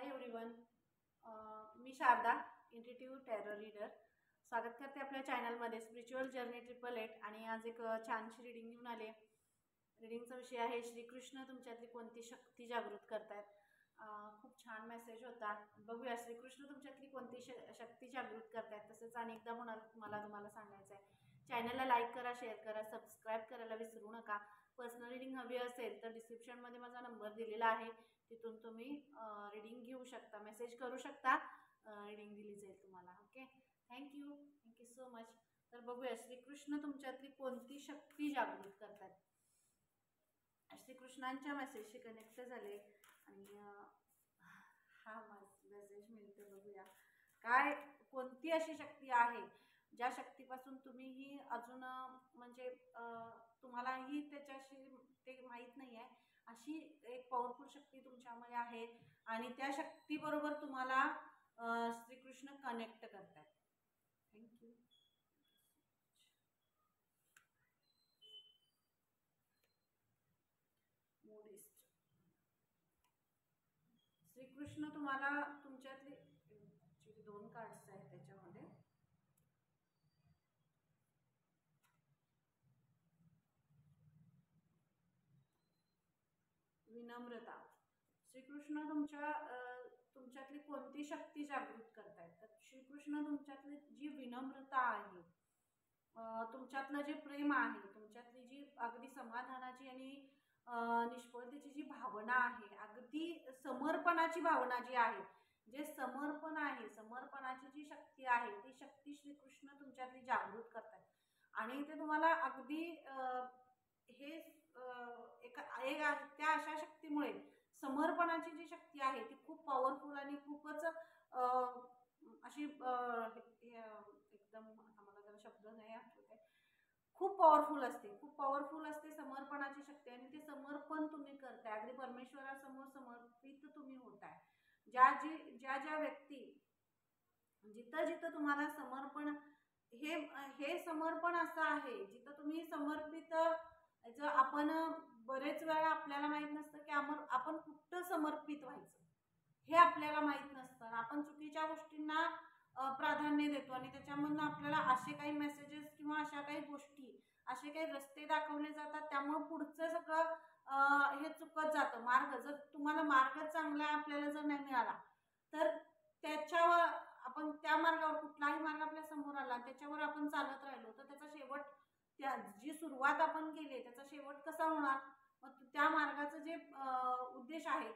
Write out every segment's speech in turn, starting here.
Hi everyone, मी Sharda, इंट्युटिव्ह tarot reader. स्वागत करते आपल्या चॅनलमध्ये स्पिरिच्युअल जर्नी 888. आणि आज एक छानशी रीडिंग घेऊन आले. रीडिंगचा विषय आहे श्रीकृष्ण तुमच्यातली कोणती शक्ती जागृत करतायत. खूप छान मेसेज होता. बघूया श्रीकृष्ण तुमच्यातली कोणती शक्ती जागृत करतायत. तसेच अनेकदा मला तुम्हाला सांगायचं आहे, चॅनलला लाईक करा, शेअर करा, सबस्क्राईब करायला विसरू नका. पर्सनल रीडिंग हवी असेल तर डिस्क्रिप्शनमध्ये माझा नंबर दिलेला आहे, तिथून तुम्ही रीडिंग घेऊ शकता, मेसेज करू शकता, रीडिंग दिली जाईल तुम्हाला. Okay, thank you so much. तर बघूया श्रीकृष्ण तुमच्यातली कोणती शक्ती जागृत करतात. श्रीकृष्णांच्या मेसेजशी कनेक्ट झाले आणि हा मेसेज मिळते. बघूया काय, कोणती अशी शक्ती आहे ज्या शक्तीपासून तुम्हीही अजून म्हणजे तुम्हालाही त्याच्याशी ते माहीत नाही आहे, अशी एक पॉवरफुल शक्ती तुमच्यामध्ये आहे आणि त्या शक्तीबरोबर तुम्हाला श्रीकृष्ण कनेक्ट करतात. थँक्यू. मोडिस्ट श्रीकृष्ण तुम्हाला तुमच्यातली ॲक्च्युली 2 कार्ड्स आहेत त्याच्यामध्ये. विनम्रता. श्रीकृष्ण तुमच्यातली कोणती शक्ती जागृत करतायत. तर श्रीकृष्ण तुमच्यातली जी विनम्रता आहे, तुमच्यातलं जे प्रेम आहे, तुमच्यातली जी अगदी समाधानाची आणि निष्फळतेची जी भावना आहे, अगदी समर्पणाची भावना जी आहे, जे समर्पण आहे, समर्पणाची जी शक्ती आहे, ती शक्ती श्रीकृष्ण तुमच्यातली जागृत करतात. आणि ते तुम्हाला अगदी हे त्या अशा शक्तीमुळे, समर्पणाची जी शक्ती आहे ती खूप पॉवरफुल आणि खूपच अशी एकदम मला जरा शब्द नाही आठवत आहे, खूप पॉवरफुल असते समर्पणाची शक्ती. आणि ते समर्पण तुम्ही करताय, अगदी परमेश्वरासमोर समर्पित तुम्ही होताय. ज्या व्यक्ती, जिथं तुम्हाला समर्पण, हे समर्पण असं आहे जिथं तुम्ही समर्पित. आपण बरेच वेळा आपल्याला माहित नसतं की आपण कुठं समर्पित व्हायचं, हे आपल्याला माहित नसतं. आपण चुकीच्या गोष्टींना प्राधान्य देतो आणि त्याच्यामधून आपल्याला असे काही मेसेजेस किंवा अशा काही गोष्टी, असे काही रस्ते दाखवले जातात, त्यामुळे पुढचं सगळं हे चुकत जातं. मार्ग, जर तुम्हाला मार्ग चांगला आपल्याला जर नाही मिळाला तर त्याच्यावर आपण, त्या मार्गावर कुठलाही मार्ग आपल्या समोर आला त्याच्यावर आपण चालत राहिलो तर त्याचा शेवट, जी सुरुवात आपण केली त्याचा शेवट कसा होणार. मग त्या मार्गाचं जे उद्देश आहे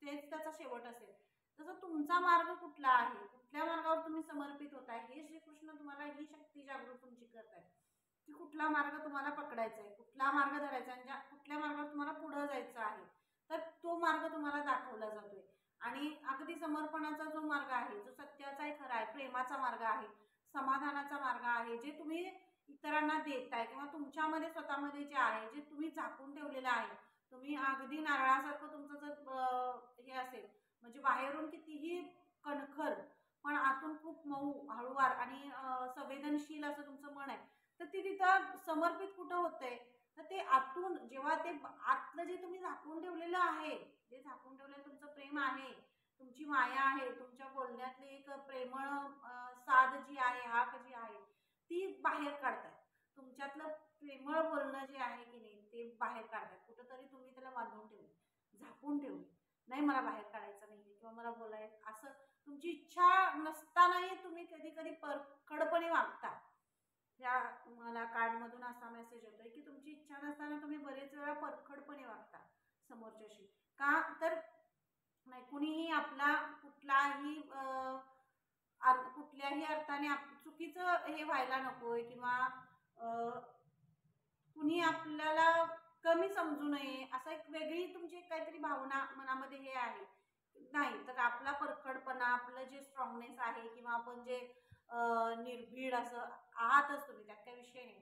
तेच त्याचा शेवट असेल. तसं तुमचा मार्ग कुठला आहे, कुठल्या मार्गावर तुम्ही समर्पित होताय, हे श्रीकृष्ण तुम्हाला ही शक्ती जागृत तुमची करताय की कुठला मार्ग तुम्हाला पकडायचा आहे, कुठला मार्ग धरायचा आहे, कुठल्या मार्गावर तुम्हाला पुढे जायचं आहे, तर तो मार्ग तुम्हाला दाखवला जातोय. आणि अगदी समर्पणाचा जो मार्ग आहे, जो सत्याचा आहे, खरा आहे, प्रेमाचा मार्ग आहे, समाधानाचा मार्ग आहे, जे तुम्ही इतरांना देताय किंवा तुमच्यामध्ये स्वतःमध्ये जे आहे, जे तुम्ही झाकून ठेवलेलं आहे. तुम्ही अगदी नारळासारखं तुमचं जर हे असेल, म्हणजे बाहेरून कितीही कणखर पण आतून खूप मऊ, हळूवार आणि संवेदनशील असं तुमचं मन आहे, तर ती तिथं समर्पित कुठं होतंय. तर ते आतून, जेव्हा ते आतलं जे तुम्ही झाकून ठेवलेलं आहे, जे झाकून ठेवलेलं तुमचं प्रेम आहे, तुमची माया आहे, तुमच्या बोलण्यातली एक प्रेमळ साध जी आहे, हाक जी आहे, ती बाहेर काढताय. तुमच्यातलं प्रेमळ बोलणं जे आहे की नाही, ते बाहेर काढताय. कुठंतरी तुम्ही त्याला बांधून ठेवले, झाकून ठेवले, नाही मला बाहेर काढायचं नाही किंवा मला बोलायचं, असं तुमची इच्छा नसतानाही तुम्ही कधी कधी परखडपणे वागता. या मला कार्डमधून असा मेसेज येतोय की तुमची इच्छा नसताना तुम्ही बरेच वेळा परखडपणे वागता समोरच्याशी. का तर नाही, कुणीही आपला कुठल्याही अर्थाने चुकीचं हे व्हायला नकोय किंवा कुणी आपल्याला कमी समजू नये, असं एक वेगळी तुमची काहीतरी भावना मनामध्ये हे आहे. नाही तर आपला परखडपणा, आपलं जे स्ट्रॉंगनेस आहे किंवा आपण जे निर्भीड असं आहातच तुम्ही, त्यात काही विषय नाही,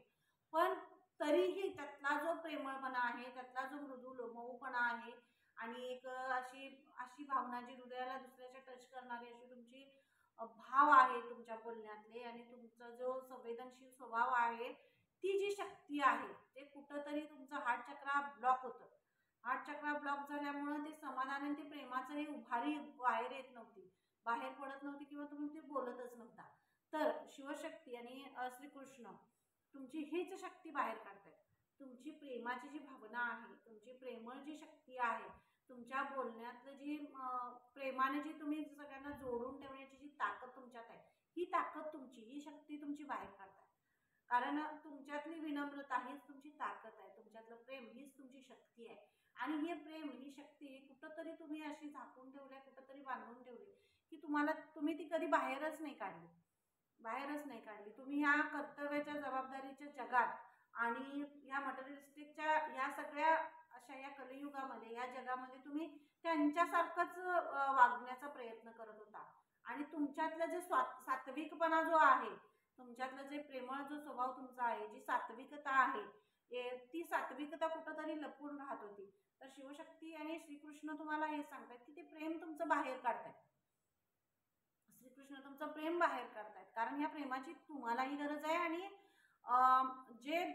पण तरीही त्यातला जो प्रेमळपणा आहे, त्यातला जो मृदू मऊपणा आहे आणि एक अशी भावना जी हृदयाला दुसऱ्याच्या टच करणारी अशी तुमची भाव आहे तुमच्या बोलण्यातले, आणि तुमचा जो संवेदनशील स्वभाव आहे, ती जी शक्ती आहे, ते कुठंतरी तुमचं हार्ट चक्रा ब्लॉक होतं. हार्ट चक्रा ब्लॉक झाल्यामुळं ते समाधान आणि ते प्रेमाचं हे उभारी बाहेर येत नव्हती, बाहेर पडत नव्हती किंवा तुम्ही ते बोलतच नव्हता. तर शिवशक्ती आणि श्रीकृष्ण तुमची हीच शक्ती बाहेर काढतायत. तुमची प्रेमाची जी भावना आहे, तुमची प्रेमळ जी शक्ती आहे, तुमच्या बोलण्यातलं जी प्रेमाने जी तुम्ही सगळ्यांना जोडून ठेवण्याची जी ताकद तुमच्यात आहे, ही ताकद तुमची, ही शक्ती तुमची बाहेर काढताय. कारण तुमच्यातली विनम्रता हीच तुमची ताकद आहे, तुमच्यातलं प्रेम हीच तुमची शक्ती आहे. आणि हे प्रेम, ही शक्ती कुठंतरी तुम्ही अशी झाकून ठेवली, कुठंतरी बांधून ठेवली, की तुम्ही ती कधी बाहेरच नाही काढली, बाहेरच नाही काढली. तुम्ही ह्या कर्तव्याच्या जबाबदारीच्या जगात आणि ह्या मटेरियलिस्टिकच्या ह्या सगळ्या अशा या कलियुगामध्ये, या जगामध्ये तुम्ही त्यांच्यासारखंच वागण्याचा प्रयत्न करत होता. आणि तुमच्यातलं जे सात्विकपणा जो आहे, तुमच्यातलं जे प्रेमळ जो स्वभाव तुमचा आहे, जी सात्विकता आहे, ती सात्विकता कुठंतरी लपून राहत होती. तर शिवशक्ती आणि श्रीकृष्ण तुम्हाला हे सांगतात की ते प्रेम तुमचं बाहेर काढतायत. श्रीकृष्ण तुमचं प्रेम बाहेर काढतायत, कारण ह्या प्रेमाची तुम्हालाही गरज आहे. आणि जे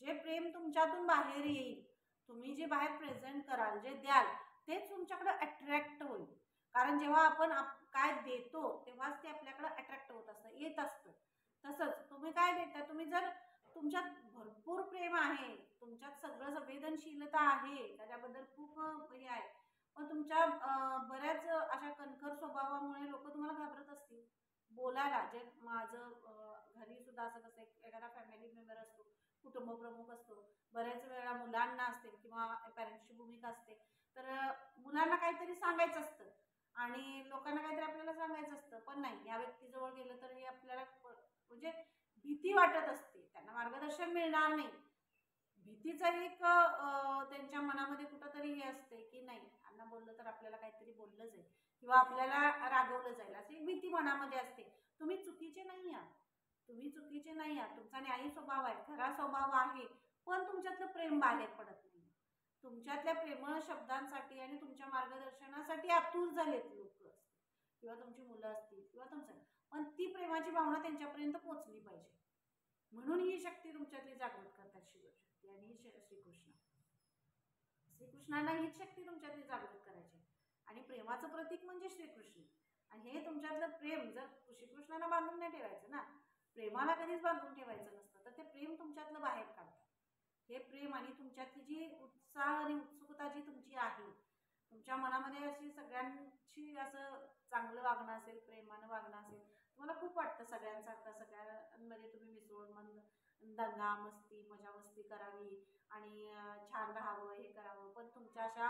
जे प्रेम तुमच्यातून बाहेर येईल, तुम्ही जे बाहेर प्रेझेंट कराल, जे द्याल, तेच तुमच्याकडे अट्रॅक्ट होईल. कारण जेव्हा आपण काय देतो तेव्हाच ते आपल्याकडे अट्रॅक्ट होत असतं, येत असतं. तसंच तुम्ही काय देता, तुम्ही जर तुमच्यात भरपूर प्रेम आहे, तुमच्यात सगळं संवेदनशीलता आहे, त्याच्याबद्दल खूप हे आहे, पण तुमच्या बऱ्याच अशा कणखर स्वभावामुळे लोक तुम्हाला घाबरत असतील बोलायला. जे माझं घरी सुद्धा असं कसं एखादा फॅमिली मेंबर असतो, कुटुंब प्रमुख असतो, बऱ्याच वेळा मुलांना असते किंवा पॅरेंट्सची भूमिका असते, तर मुलांना काहीतरी सांगायचं असतं आणि लोकांना काहीतरी आपल्याला सांगायचं असतं, पण नाही, या व्यक्तीजवळ गेलं तर हे आपल्याला म्हणजे भीती वाटत असते, त्यांना मार्गदर्शन मिळणार नाही, भीतीचा एक त्यांच्या मनामध्ये कुठंतरी हे असते की नाही, यांना बोललं तर आपल्याला काहीतरी बोललं जाईल किंवा आपल्याला रागवलं जाईल, अशी एक भीती मनामध्ये असते. तुम्ही चुकीचे नाही आहात, तुम्ही चुकीचे नाही आहात, तुमचा न्यायी स्वभाव आहे, खरा स्वभाव आहे, पण तुमच्यातलं प्रेम बाहेर पडत नाही. तुमच्यातल्या प्रेमळ शब्दांसाठी आणि तुमच्या मार्गदर्शनासाठी आतुर झालेत लोक असतील किंवा तुमची मुलं असतील किंवा तुमचं, पण ती प्रेमाची भावना त्यांच्यापर्यंत पोहोचली पाहिजे. म्हणून ही शक्ती तुमच्यातली जागृत करतात शिवशक्ती आणि श्रीकृष्ण. श्रीकृष्णांना हीच शक्ती तुमच्यातली जागृत करायची आणि प्रेमाचं प्रतीक म्हणजे श्रीकृष्ण. आणि हे तुमच्यातलं प्रेम जर श्रीकृष्णाला बांधून नाही ठेवायचं ना, प्रेमाला कधीच बांधून ठेवायचं नसतं, तर ते प्रेम तुमच्यातलं बाहेर काढतात. हे प्रेम आणि तुमच्यातली जी उत्साह आणि उत्सुकता जी तुमची आहे, तुमच्या मनामध्ये अशी सगळ्यांची असं चांगलं वागणं असेल, प्रेमानं वागणं असेल, तुम्हाला खूप वाटतं सगळ्यांसारखं, सगळ्यांमध्ये तुम्ही मिसळून दंगा मस्ती मजा मस्ती करावी आणि छान राहावं, हे करावं, पण तुमच्या अशा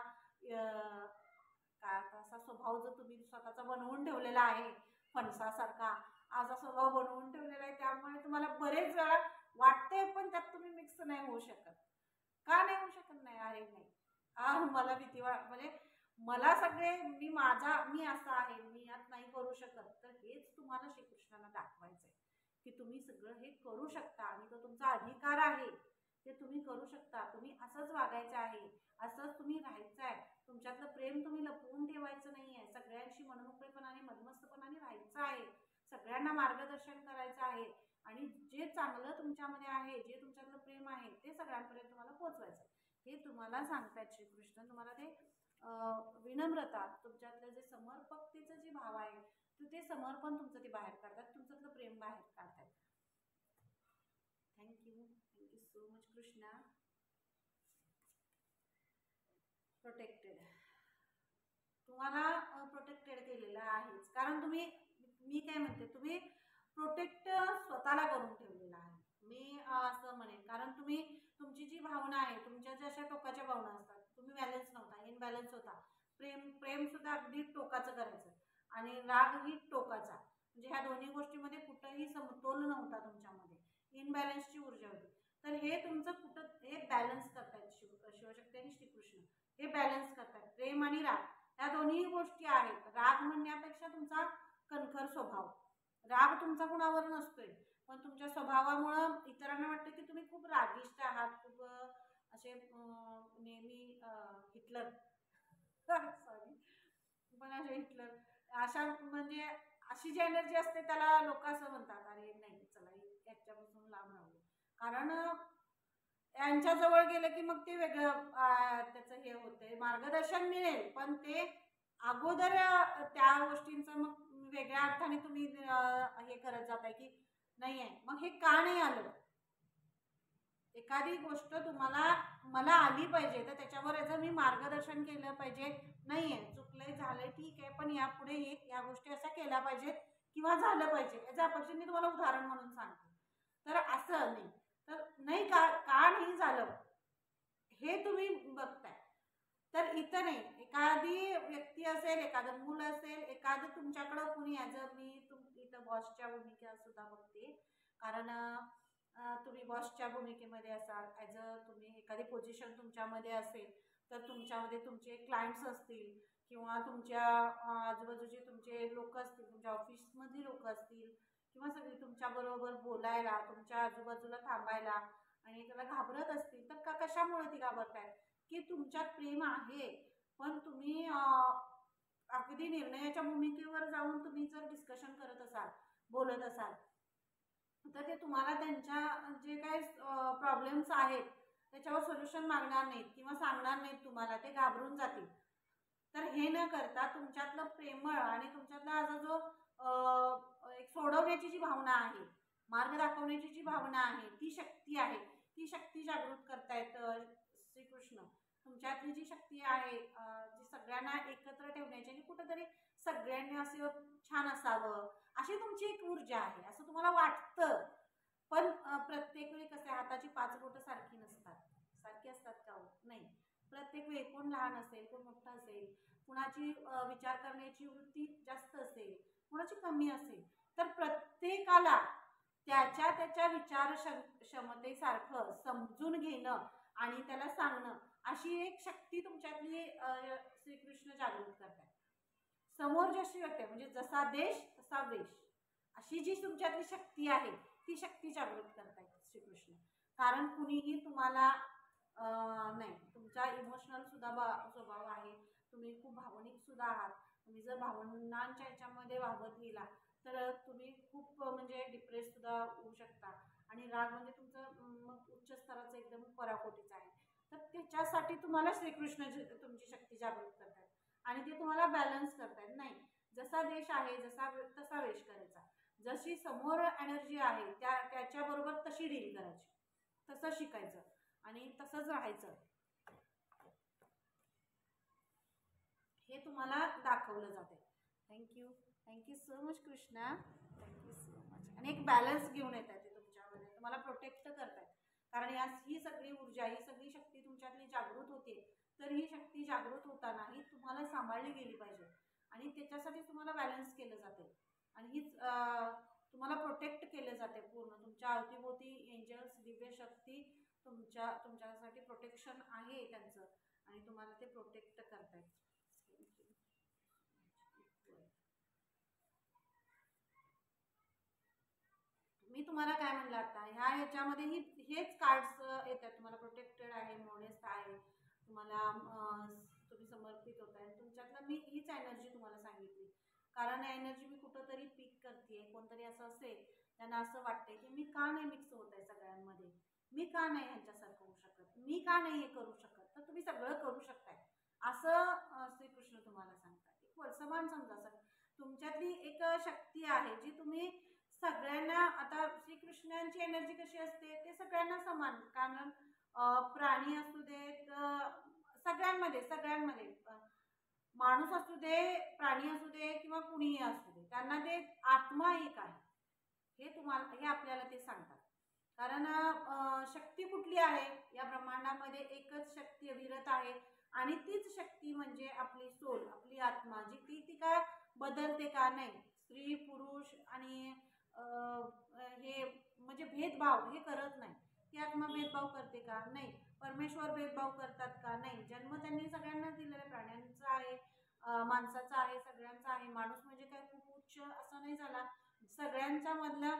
काय असा स्वभाव जो तुम्ही स्वतःचा बनवून ठेवलेला आहे, फणसासारखा असा स्वभाव बनवून ठेवलेला आहे, त्यामुळे तुम्हाला बरेच वेळा वाटते पण त्यात तुम्ही मिक्स नाही होऊ शकत. का नाही होऊ शकत? नाही, अरे नाही, मला भीती म्हणजे मला सगळे मी असा आहे, मी यात नाही करू शकत. तर हेच तुम्हाला श्रीकृष्णाला दाखवायचंय की तुम्ही सगळं हे करू शकता आणि तो तुमचा अधिकार आहे, ते तुम्ही करू शकता. तुम्ही असंच वागायचं आहे, असंच तुम्ही राहायचं आहे, तुमच्यातलं प्रेम तुम्ही लपवून ठेवायचं नाही आहे, सगळ्यांशी मनमोकळेपणाने मधमस्तपणाने राहायचं आहे, सगळ्यांना मार्गदर्शन करायचं आहे आणि जे चांगलं तुमच्यामध्ये आहे, जे तुमच्यातलं प्रेम आहे, ते सगळ्यांपर्यंत तुम्हाला पोहोचवायचं. हे तुम्हाला सांगतायत श्रीकृष्ण. तुम्हाला ते विनम्रता, तुमच्यातलं जे समर्पकतेचं जे भाव आहे, ते समर्पण तुमचं ते बाहेर काढतात, तुमच्यातलं प्रेम बाहेर काढतात. Thank you so much Krishna. Protected, तुम्हाला प्रोटेक्टेड केलेलं आहेच, कारण तुम्ही, मी काय म्हणते, तुम्ही प्रोटेक्ट स्वतःला करून ठेवलेला आहे, मी असं म्हणेन. कारण तुमची जी भावना आहे, तुमच्या ज्या अशा टोकाच्या भावना असतात, तुम्ही बॅलन्स नव्हता, इनबॅलन्स होता. प्रेम सुद्धा अगदी टोकाचं करायचं आणि रागही टोकाचा, म्हणजे ह्या दोन्ही गोष्टीमध्ये कुठंही समतोल नव्हता तुमच्यामध्ये, इनबॅलन्सची ऊर्जा होती. तर हे तुमचं कुठं हे बॅलन्स करतायत शिवशक्ती आणि श्रीकृष्ण, हे बॅलन्स करतायत. प्रेम आणि राग ह्या दोन्ही गोष्टी आहेत. राग म्हणण्यापेक्षा तुमचा कणखर स्वभाव, राग तुमचा कुणावर नसतोय, पण तुमच्या स्वभावामुळं इतरांना वाटतं की तुम्ही खूप रागिष्ट आहात, खूप असे नेहमी हिटलर सॉरी पण असे हिटलर अशा, म्हणजे अशी जी एनर्जी असते त्याला लोक असं म्हणतात, अरे नाही चला याच्यापासून लांब राहू, कारण यांच्याजवळ गेलं की मग ते वेगळं त्याचं हे होतंय, मार्गदर्शन मिळेल पण ते अगोदर त्या गोष्टींचं मग वेगळ्या अर्थाने तुम्ही हे करत जाताय की नाही आहे, मग हे का नाही आलं? एखादी गोष्ट तुम्हाला मला आली पाहिजे तर त्याच्यावर याचं मी मार्गदर्शन केलं पाहिजे. नाहीये, चुकलंय, झालंय, ठीक आहे, पण यापुढे या गोष्टी अशा केल्या पाहिजेत किंवा झालं पाहिजे. याचं अपेक्षा मी तुम्हाला उदाहरण म्हणून सांगते. तर असं नाही, तर नाही का नाही झालं हे तुम्ही बघताय. तर इथं नाही, एखादी व्यक्ती असेल, एखादं मूल असेल, एखादं तुमच्याकडं कुणी मी इथं बॉसच्या भूमिका सुद्धा बघते. कारण तुम्ही बॉसच्या भूमिकेमध्ये असाल, तुम्ही एखादी पोझिशन तुमच्यामध्ये असेल, तर तुमच्यामध्ये तुमचे क्लायंट्स असतील किंवा तुमच्या आजूबाजूचे तुमचे लोक असतील, तुमच्या ऑफिसमधली लोक असतील किंवा सगळी तुमच्याबरोबर बोलायला, तुमच्या आजूबाजूला थांबायला आणि त्याला घाबरत असतील, तर कशामुळे ती घाबरतायत? की तुमच्यात प्रेम आहे, पण तुम्ही अगदी निर्णयाच्या भूमिकेवर जाऊन तुम्ही जर डिस्कशन करत असाल, बोलत असाल, तर ते तुम्हाला त्यांच्या जे काही प्रॉब्लेम्स आहेत त्याच्यावर सोल्युशन मागणार नाहीत किंवा सांगणार नाहीत तुम्हाला, ते घाबरून जातील. तर हे न करता तुमच्यातलं प्रेमळ आणि तुमच्यातला हा जो एक सोडवण्याची जी भावना आहे, मार्ग दाखवण्याची जी भावना आहे, ती शक्ती आहे, ती शक्ती जागृत करतायत श्रीकृष्ण. तुमच्यातली जी शक्ती आहे, जी सगळ्यांना एकत्र ठेवण्याची आणि कुठंतरी सगळ्यांनी असं छान असावं अशी तुमची एक ऊर्जा आहे, असं तुम्हाला वाटतं. पण प्रत्येक वेळी कसं, हाताची 5 बोटं सारखी नसतात. सारखी असतात का हो? नाही. प्रत्येक वेळी कोण लहान असेल, कोण मोठा असेल, कुणाची विचार करण्याची वृत्ती जास्त असेल, कुणाची कमी असेल. तर प्रत्येकाला त्याच्या त्याच्या विचार क्षमतेसारखं समजून घेणं आणि त्याला सांगणं, अशी एक शक्ती तुमच्यातली श्रीकृष्ण जागृत करतात. समोर जशी वाटते, म्हणजे जसा देश तसा वेश, अशी जी तुमच्यातली शक्ती आहे ती शक्ती जागृत करतायत श्रीकृष्ण. कारण कुणीही तुम्हाला नाही, तुमचा इमोशनल सुद्धा स्वभाव आहे, तुम्ही खूप भावनिक सुद्धा आहात. तुम्ही जर भावनांच्या ह्याच्यामध्ये वाहत गेला तर तुम्ही खूप म्हणजे डिप्रेस सुद्धा होऊ शकता. आणि राग म्हणजे तुमचं मग उच्च स्तराचं एकदम पराकोटीचं आहे. तर त्याच्यासाठी तुम्हाला श्रीकृष्ण तुमची शक्ती जागृत करतात आणि ते तुम्हाला बॅलन्स करतायत. नाही, जसा देश आहे जसा तसा वेश करायचा, जशी समोर एनर्जी आहे त्याच्याबरोबर तशी डील करायची, तसं शिकायचं आणि तसंच राहायचं, हे तुम्हाला दाखवलं जाते. Thank you, thank you so much Krishna, thank you so much. आणि एक बॅलन्स घेऊन येत आहे ते तुमच्यामध्ये, तुम्हाला प्रोटेक्ट करतायत. कारण ही सगळी ऊर्जा, ही सगळी शक्ती तुमच्यातली जागृत होते. तर ही शक्ती जागृत होताना ही तुम्हाला सांभाळली गेली पाहिजे आणि त्याच्यासाठी तुम्हाला बॅलन्स केलं जाते आणि हीच तुम्हाला प्रोटेक्ट केलं जाते पूर्ण. तुमच्या अवतीभोवती एंजल्स, दिव्य शक्ती तुमच्यासाठी प्रोटेक्शन आहे त्यांचं आणि तुम्हाला ते प्रोटेक्ट करतायत. मी तुम्हाला काय म्हणलं आता, ह्याच्यामध्ये हेच कार्ड्स येतात. तुम्हाला प्रोटेक्टेड आहे, मॉडेस्ट आहे, तुम्हाला तुम्ही समर्पित होत आहे. तुमच्यातलं मी हीच एनर्जी तुम्हाला सांगितली. कारण एनर्जी मी कुठंतरी पिक करते. कोणतरी असं असेल त्यांना असं वाटतंय की मी का नाही मिक्स होत आहे सगळ्यांमध्ये, मी का नाही ह्यांच्यासारखं होऊ शकत, मी का नाही हे करू शकत. तर तुम्ही सगळं करू शकताय असं श्रीकृष्ण तुम्हाला सांगतात. एक वर्समान समजा, तुमच्यातली एक शक्ती आहे जी तुम्ही सगळ्यांना, आता श्रीकृष्णांची एनर्जी कशी असते ते सगळ्यांना समान. कारण प्राणी असू देत, सगळ्यांमध्ये माणूस असू दे, प्राणी असू दे किंवा कुणीही असू दे, त्यांना ते आत्मा एक आहे हे आपल्याला ते सांगतात. कारण शक्ती कुठली आहे या ब्रह्मांडामध्ये, एकच शक्ती अविरत आहे आणि तीच शक्ती म्हणजे आपली सोल, आपली आत्मा, जी ती काय बदलते का नाही. स्त्री पुरुष आणि हे म्हणजे भेदभाव हे करत नाही. ती आत्मा भेदभाव करते का? नाही. परमेश्वर भेदभाव करतात का? नाही. जन्म त्यांनी सगळ्यांना दिलेला, प्राण्यांचा आहे, माणसाचा आहे, सगळ्यांचा आहे. माणूस म्हणजे काय खूप उच्च असं नाही झाला, सगळ्यांच्या मधल्या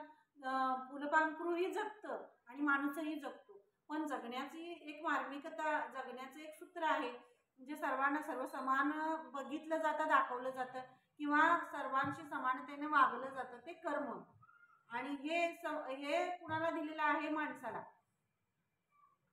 फुलपाखरूही जगतं आणि माणूसही जगतो. पण जगण्याची एक मार्मिकता, जगण्याचं एक सूत्र आहे, म्हणजे सर्वांना सर्व समान बघितलं जातं, दाखवलं जातं किंवा सर्वांशी समानतेने वागलं जातं, ते कर्म. आणि हे कुणाला दिलेलं आहे? माणसाला.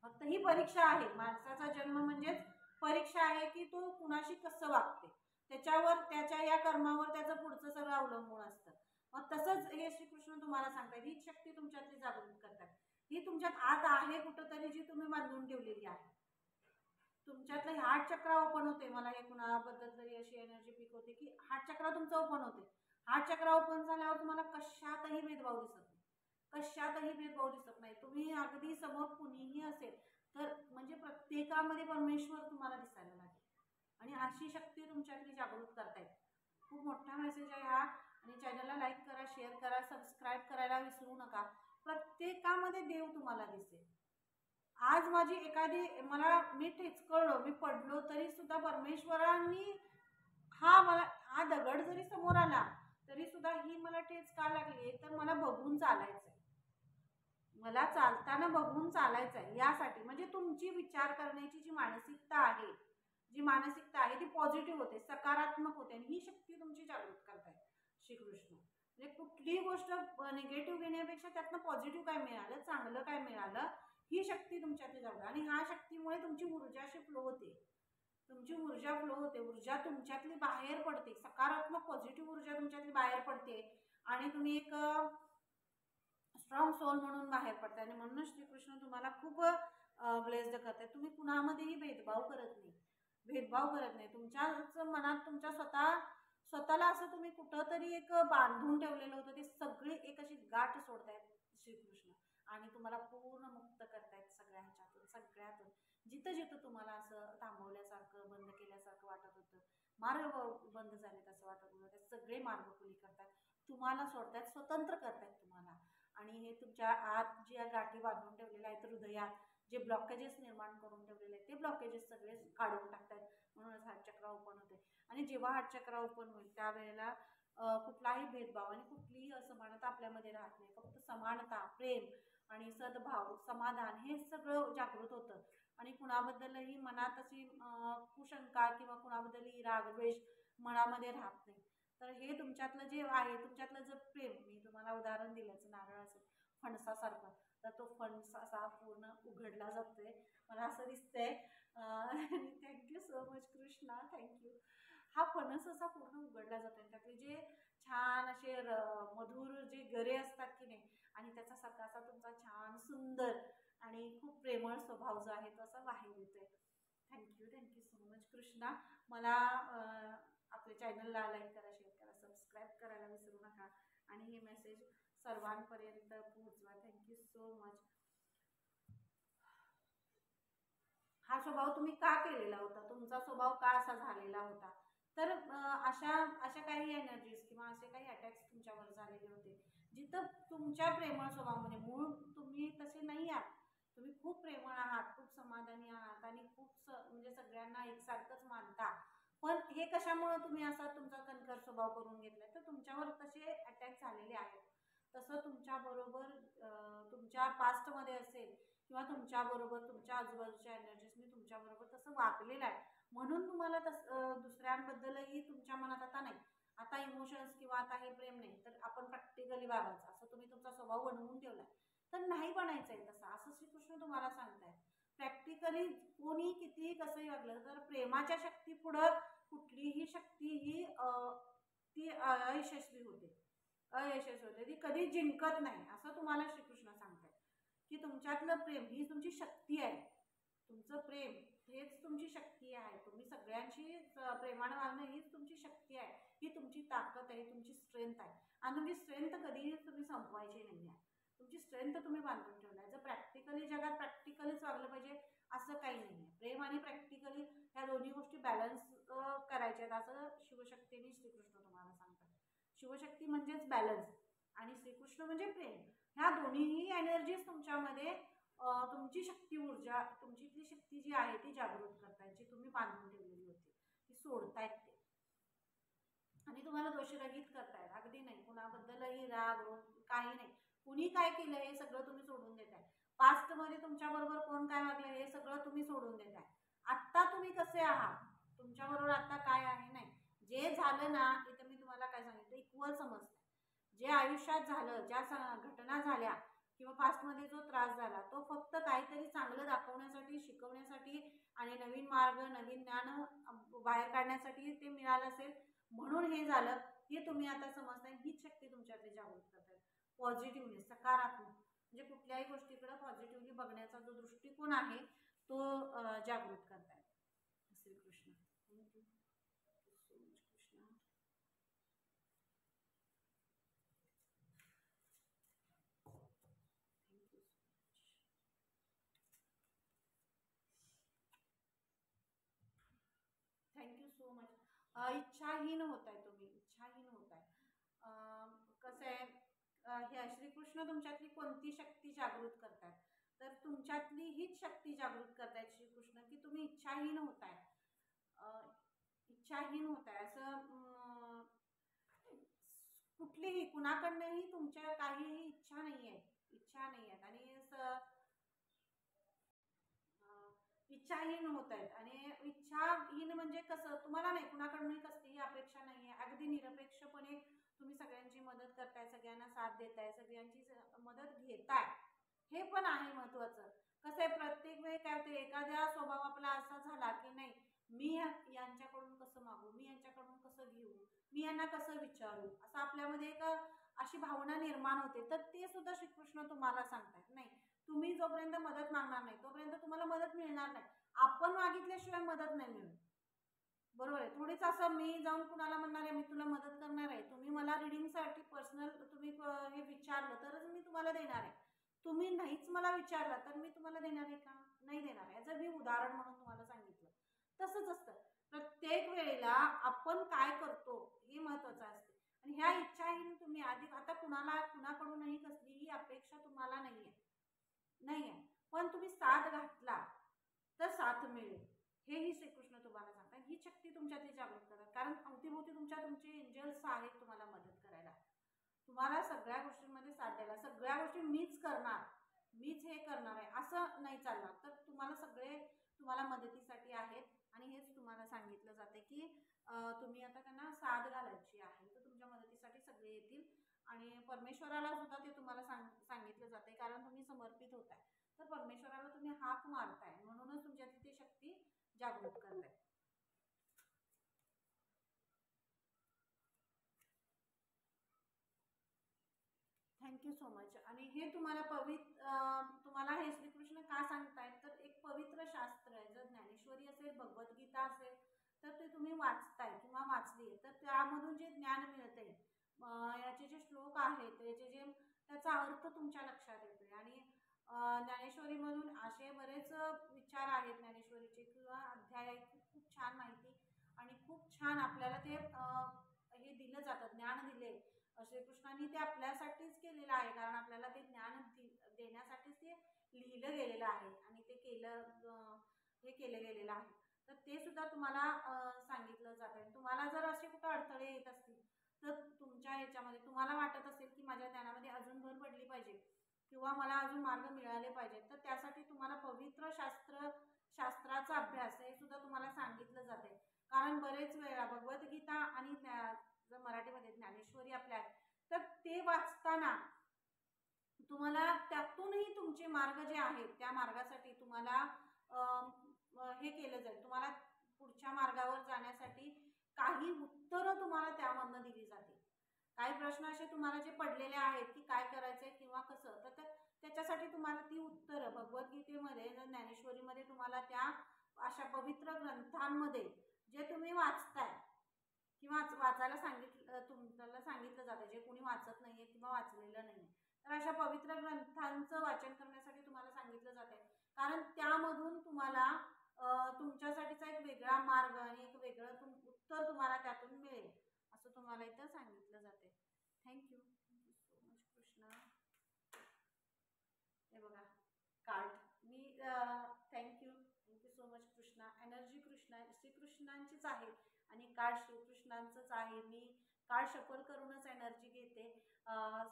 फक्त ही परीक्षा आहे. माणसाचा जन्म म्हणजेच परीक्षा आहे की तो कुणाशी कसं वागते. त्याच्यावर त्याच्या या कर्मावर त्याचं पुढचं सगळं अवलंबून असतं. मग तसंच हे श्रीकृष्ण तुम्हाला सांगतात, ही शक्ती तुमच्यातली जागृत करतात. ही तुमच्यात आत आहे कुठंतरी, जी तुम्ही बांधून ठेवलेली आहे. तुमच्यातलं हार्ट चक्र ओपन होते. मला हे कुणाबद्दल तरी अशी एनर्जी पिक होते की हार्ट चक्र तुमचं ओपन होते. हार्ट चक्र ओपन झाल्यावर तुम्हाला कशातही भेदभाव दिसत नाही, कशातही भेदभाव दिसत नाही. तुम्ही अगदी समोर कुणीही असेल तर म्हणजे प्रत्येकामध्ये परमेश्वर तुम्हाला दिसायला लागेल. आणि अशी शक्ती तुमच्यातली जागृत करतायत. खूप मोठा मेसेज आहे हा. आणि चॅनलला लाईक करा, शेअर करा, सबस्क्राईब करायला विसरू नका. प्रत्येकामध्ये देव तुम्हाला दिसेल. आज माझी एखादी मी ठेचकळलो, मी पडलो, तरी सुद्धा परमेश्वरांनी हा दगड जरी समोर आला तरी सुद्धा ही मला ठेच का लागली तर मला बघून चालायचंय, मला चालताना बघून चालायचंय. यासाठी म्हणजे तुमची विचार करण्याची जी मानसिकता आहे ती पॉझिटिव्ह होते, सकारात्मक होते. आणि ही शक्ती तुमची जागृत करताय श्रीकृष्ण. म्हणजे कुठलीही गोष्ट निगेटिव्ह घेण्यापेक्षा त्यातनं पॉझिटिव्ह काय मिळालं, चांगलं काय मिळालं, ही शक्ती तुमच्यातली जागृत. आणि ह्या शक्तीमुळे तुमची ऊर्जा अशी फ्लो होते, ऊर्जा तुमच्यातली बाहेर पडते, सकारात्मक पॉझिटिव्ह ऊर्जा तुमच्यातली बाहेर पडते. आणि तुम्ही एक स्ट्रॉंग सोल म्हणून बाहेर पडताय. आणि म्हणूनच श्रीकृष्ण तुम्हाला खूप ब्लेस्ड करताय. तुम्ही कुणामध्येही भेदभाव करत नाही. तुमच्याच मनात तुमच्या स्वतःला असं तुम्ही कुठंतरी एक बांधून ठेवलेलं होतं, ते सगळे एक अशी गाठ सोडतायत श्रीकृष्ण. आणि तुम्हाला पूर्ण मुक्त करतायत सगळ्यातून. जिथं तुम्हाला असं थांबवल्यासारखं, बंद केल्यासारखं वाटत होतं, मार्ग बंद झालेत असं वाटत होतं, ते सगळे मार्ग खुली करतात, तुम्हाला सोडतात, स्वतंत्र करतात तुम्हाला. आणि हे तुमच्या आत ज्या गाठी बांधून ठेवलेल्या आहेत हृदयात, जे ब्लॉकेजेस निर्माण करून ठेवलेले आहेत, ते ब्लॉकेजेस सगळे काढून टाकतात. म्हणूनच हार्ट चक्र ओपन होते. आणि जेव्हा हार्ट चक्र ओपन होईल त्यावेळेला कुठलाही भेदभाव आणि कुठलीही असमानता आपल्यामध्ये राहत नाही. फक्त समानता, प्रेम आणि सद्भाव, समाधान हे सगळं जागृत होतं. आणि कुणाबद्दलही मनात अशी कुशंका किंवा कुणाबद्दलही रागद्वेष मनामध्ये राहत नाही. तर हे तुमच्यातलं जे आहे, तुमच्यातलं जर प्रेम, मी तुम्हाला उदाहरण दिल्याचं, नारळ असेल फणसासारखं, तर तो फणस असा पूर्ण उघडला जातोय, मला असं दिसतंय. Thank you so much Krishna, thank you. हा फणस असा पूर्ण उघडला जातोय, त्यातले जे छान असे मधुर जे गरे असतात की नाही, आणि त्याचा सकाळचा तुमचा छान सुंदर आणि खूप प्रेमळ स्वभाव जो आहे तो असा बाहेर येतोय. Thank you so much Krishna. मला आपल्या चॅनलला लाईक करा, शेअर करा, सबस्क्राईब करायला विसरू नका. आणि हे मेसेज सर्वांपर्यंत पोहोचवा. Thank you so much. हा स्वभाव तुम्ही का केलेला होता, तुमचा स्वभाव का असा झालेला होता, तर अशा काही एनर्जीज किंवा असे काही अटॅक्स तुमच्यावर झालेले होते, जिथं तुमच्या प्रेमळ स्वभावामध्ये मूळ तुम्ही तसे नाही आहात. तुम्ही खूप प्रेमळ आहात, खूप समाधानी आहात आणि खूप म्हणजे सगळ्यांना एकसारखंच मानता. पण हे कशामुळे तुम्ही असा तुमचा कणखर स्वभाव करून घेतलाय, तर तुमच्यावर तसे अटॅक झालेले आहेत. तसं तुमच्याबरोबर तुमच्या पास्टमध्ये असेल किंवा तुमच्याबरोबर तुमच्या आजूबाजूच्या एनर्जीजनी तुमच्याबरोबर तसं वागलेलं आहे. म्हणून तुम्हाला दुसऱ्यांबद्दलही तुमच्या मनात आता नाही, आता इमोशन्स किंवा आता हे प्रेम नाही, तर आपण प्रॅक्टिकली वागायचं असं तुम्ही तुमचा स्वभाव बनवून ठेवलाय. तर नाही बनायचंय तसं, असं श्रीकृष्ण तुम्हाला सांगताय. प्रॅक्टिकली कोणी कितीही कसंही वागलं तर प्रेमाच्या शक्ती पुढं कुठलीही शक्ती ही ती अयशस्वी होते, ती कधी जिंकत नाही, असं तुम्हाला श्रीकृष्ण सांगताय. की तुमच्यातलं प्रेम ही तुमची शक्ती आहे, तुमचं प्रेम हेच तुमची शक्ती आहे. तुम्ही सगळ्यांशी प्रेमानं वागणं हीच तुमची शक्ती आहे, ही तुमची ताकद आहे, तुमची स्ट्रेंथ आहे. आणि तुमची स्ट्रेंथ कधीही तुम्ही संपवायची नाही आहे, तुमची स्ट्रेंथ तुम्ही बांधून ठेवली आहे. जर प्रॅक्टिकली जगात प्रॅक्टिकलीच वागलं पाहिजे असं काही नाही आहे. प्रेम आणि प्रॅक्टिकली ह्या दोन्ही गोष्टी बॅलन्स करायच्या आहेत, असं शिवशक्तीने श्रीकृष्ण तुम्हाला सांगतात. शिवशक्ती म्हणजेच बॅलन्स आणि श्रीकृष्ण म्हणजे प्रेम. ह्या दोन्हीही एनर्जीज तुमच्यामध्ये तुमची शक्ती, ऊर्जा, तुमची ती शक्ती जी आहे ती जागृत करतायत, जी तुम्ही बांधून ठेवलेली होती ती सोडतायत ते. आणि तुम्हाला दोषरहित करतायत. अगदी नाही, कुणाबद्दलही राग काही नाही, कुणी काय केलं हे सगळं तुम्ही सोडून देताय. पास्टमध्ये तुमच्याबरोबर कोण काय वागलं हे सगळं तुम्ही सोडून देताय. आत्ता तुम्ही कसे आहात, तुमच्याबरोबर आता काय आहे, नाही जे झालं ना, इथं मी तुम्हाला काय सांगितलं, इक्वल समजताय. जे आयुष्यात झालं, ज्या घटना झाल्या किंवा पास्टमध्ये जो त्रास झाला तो फक्त काहीतरी चांगलं दाखवण्यासाठी, शिकवण्यासाठी आणि नवीन मार्ग, नवीन ज्ञान बाहेर काढण्यासाठी ते मिळालं असेल, म्हणून हे झालं, हे तुम्ही आता समजताय. हीच शक्ती तुमच्यातली जागृत करताय. पॉझिटिव्हनेस, सकारात्मक, म्हणजे कुठल्याही गोष्टीकडे पॉझिटिव्हली बघण्याचा जो दृष्टिकोन आहे तो जागृत करताय. Shri Krishna. Thank you so much Krishna. Thank you. Thank you so much. इच्छाहीन होत आहे तुम्ही, इच्छाहीन होत आहे. कसं आहे, हे श्रीकृष्ण तुमच्यातली कोणती शक्ती जागृत करतात, तर तुमच्यातली हीच शक्ती जागृत करतायत श्रीकृष्ण, की तुम्ही इच्छाहीन होताय. इच्छाहीन होताय असं कुठलीही कुणाकडनंही तुमच्या काहीही इच्छा नाही आहे, इच्छा नाही आहेत. आणि इच्छाहीन होत आहेत. आणि इच्छाहीन म्हणजे कसं, तुम्हाला नाही कुणाकडूनही कसलीही अपेक्षा नाही आहे, अगदी निरपेक्षपणे तुम्ही सगळ्यांची मदत करताय, सगळ्यांना साथ देताय, सगळ्यांची मदत घेताय, हे पण आहे महत्वाचं. कसं आहे, प्रत्येक वेळी काय होते, एखाद्या स्वभाव आपला असा झाला की नाही, मी यांच्याकडून कसं मागू, मी यांच्याकडून कसं घेऊ, मी यांना कसं विचारू, असं आपल्यामध्ये एक अशी भावना निर्माण होते. तर ते सुद्धा श्रीकृष्ण तुम्हाला सांगतात, नाही, तुम्ही जोपर्यंत मदत मागणार नाही तोपर्यंत तुम्हाला मदत मिळणार नाही. आपण मागितल्याशिवाय मदत नाही मिळत, बरोबर आहे. थोडीच असं मी जाऊन कुणाला म्हणणार आहे मी तुला मदत करणार आहे, तुम्ही मला रिडिंगसाठी पर्सनल तुम्ही हे विचारलं तरच मी तुम्हाला देणार आहे. तुम्ही नाहीच मला विचारलं तर मी तुम्हाला देणार आहे का? नाही देणार आहे. जर मी उदाहरण म्हणून तुम्हाला सांगितलं, तसंच असतं. प्रत्येक वेळेला आपण काय करतो हे महत्वाचं असते. आणि ह्या इच्छाहीन तुम्ही आधी, आता कुणाकडूनही कसलीही अपेक्षा तुम्हाला नाहीये, नाही आहे, पण तुम्ही साथ घातला तर साथ मिळेल, हेही श्रीकृष्ण तुम्हाला सांगतात. ही शक्ती तुमच्यातली जागृत करतात, कारण अवतीभोवती तुमचे एंजल्स आहेत तुम्हाला मदत करायला, तुम्हाला सगळ्या गोष्टींमध्ये साथ द्यायला. सगळ्या गोष्टी मीच करणार, मीच हे करणार आहे असं नाही चालणार. तर तुम्हाला सगळे तुम्हाला मदतीसाठी आहेत. आणि हेच तुम्हाला सांगितलं जाते की तुम्ही आता त्यांना साथ घालायची आहे, तर तुमच्या मदतीसाठी सगळे येतील. आणि परमेश्वराला सुद्धा ते तुम्हाला सांगितलं जाते, कारण तुम्ही समर्पित होताय. तर परमेश्वराला तुम्ही हाक मारताय, म्हणूनच तुमच्यातली ती शक्ती जागृत करताय. Thank you so much. आणि हे तुम्हाला तुम्हाला हे श्रीकृष्ण का सांगतायत, तर एक पवित्र शास्त्र आहे. जर ज्ञानेश्वरी असेल, भगवद्गीता असेल, तर ते तुम्ही वाचताय किंवा वाचली, तर त्यामधून जे ज्ञान मिळते, याचे जे श्लोक आहेत, त्याचे जे त्याचा अर्थ तुमच्या लक्षात येतोय. आणि ज्ञानेश्वरीमधून असे बरेच विचार आहेत ज्ञानेश्वरीचे किंवा अध्याय आहेत, खूप छान माहिती आणि खूप छान आपल्याला ते हे दिलं जातं, ज्ञान दिले श्रीकृष्णांनी. ते आपल्यासाठीच केलेलं आहे, कारण आपल्याला ते ज्ञान देण्यासाठीच ते लिहिलं गेलेलं आहे आणि ते हे केलं गेलेलं आहे. तर ते सुद्धा तुम्हाला सांगितलं जात आहे. तुम्हाला जर असे कुठे अडथळे येत असतील, तर तुमच्या ह्याच्यामध्ये तुम्हाला वाटत असेल की माझ्या ज्ञानामध्ये अजून भर पडली पाहिजे किंवा मला अजून मार्ग मिळाले पाहिजेत, तर त्यासाठी तुम्हाला पवित्र शास्त्राचा अभ्यास हे सुद्धा तुम्हाला सांगितलं जाते. कारण बरेच वेळा भगवद्गीता आणि जर मराठीमध्ये ज्ञानेश्वरी आपल्या आहे, तर ते वाचताना तुम्हाला त्यातूनही तुमचे मार्ग जे आहेत त्या मार्गासाठी तुम्हाला हे केलं जाईल. तुम्हाला पुढच्या मार्गावर जाण्यासाठी काही उत्तरं तुम्हाला त्यामधनं दिली जातील. काही प्रश्न असे तुम्हाला जे पडलेले आहेत की काय करायचंय किंवा कसं, तर त्याच्यासाठी तुम्हाला ती उत्तरं भगवद्गीतेमध्ये, ज्ञानेश्वरीमध्ये तुम्हाला त्या अशा पवित्र ग्रंथांमध्ये जे तुम्ही वाचताय किंवा वाचायला तुम्हाला सांगितलं जातं, जे कोणी वाचत नाहीये किंवा वाचलेलं नाहीये, तर अशा पवित्र ग्रंथांचं वाचन करण्यासाठी तुम्हाला सांगितलं जाते. कारण त्यामधून तुम्हाला तुमच्यासाठीचा एक वेगळा मार्ग आणि एक वेगळं उत्तर तुम्हाला त्यातून मिळेल, असं तुम्हाला इथं सांगितलं जाते. Thank you. Thank you so much Krishna. हे बघा कार्ड, मी thank you. Thank you so much Krishna. Energy श्रीकृष्णांचीच आहे आणि कार्ड श्रीकृष्णांचंच आहे. मी कार्ड शफल करूनच एनर्जी घेते.